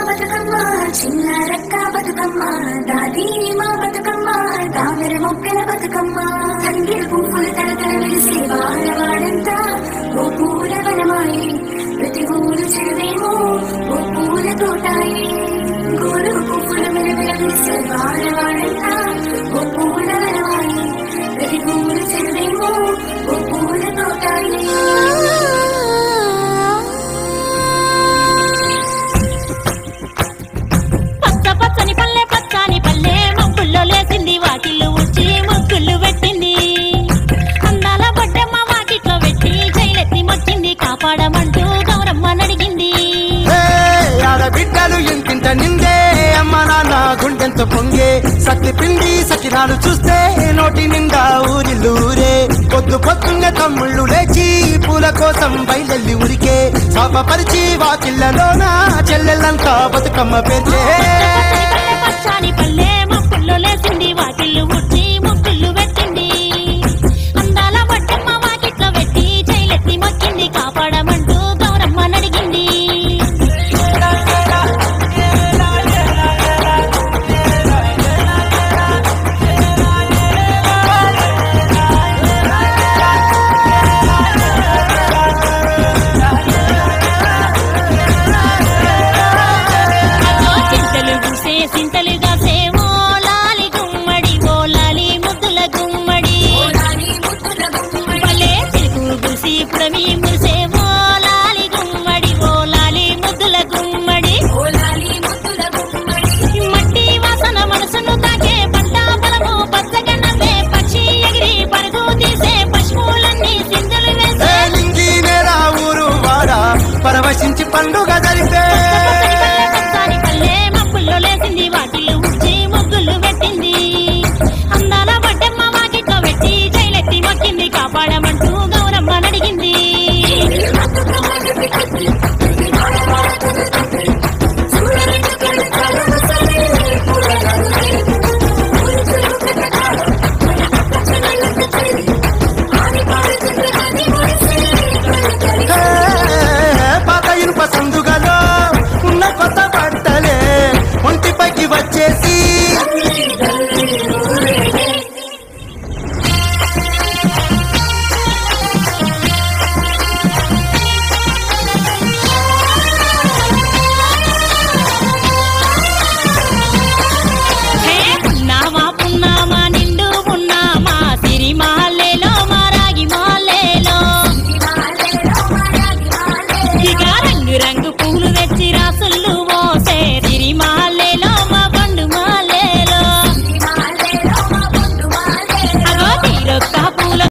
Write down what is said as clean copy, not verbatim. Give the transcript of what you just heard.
బతుకమ్మ చిన్న రక్క బతుకమ్మ దాది మా బతుకమ్మ దామెర మొక్కల బతుకమ్మ తంగిర పువ్వులు తరతర వెలిసి వాడవాడంతా ఓ పూల వనమాయి ప్రతి ఊరు చెరువేమో ఓ పూల తోటాయి గోరు పువ్వులు మెలమెల వెలిసి వాడవాడంతా ఓ పూల వనమాయి ప్రతి ఊరు చెరువేమో ఓ పూల తోటాయి లేసింది వాకిళ్ళు ఊడ్చి ముగ్గులు పెట్టింది అందాల బొడ్డమ్మ వాకిట్లో పెట్టి జైలెత్తి మొచ్చింది కాపాడమంటూ గౌరమ్మ నడిగింది ఆడబిడ్డలు ఇంటింట నిందే అమ్మ నాన్న గుండెంత పొంగే సత్తి పిండి సకినాలు చూస్తే నోటి నిండా ఊరిల్లూరే పొద్దు పొద్దున్నే తమ్ముళ్ళు లేచి పూల కోసం బయలెల్లి ఉరికే శాపపరిచి వాకిళ్ళలోన చెల్లెళ్ళంతా బతుకమ్మ పేర్చే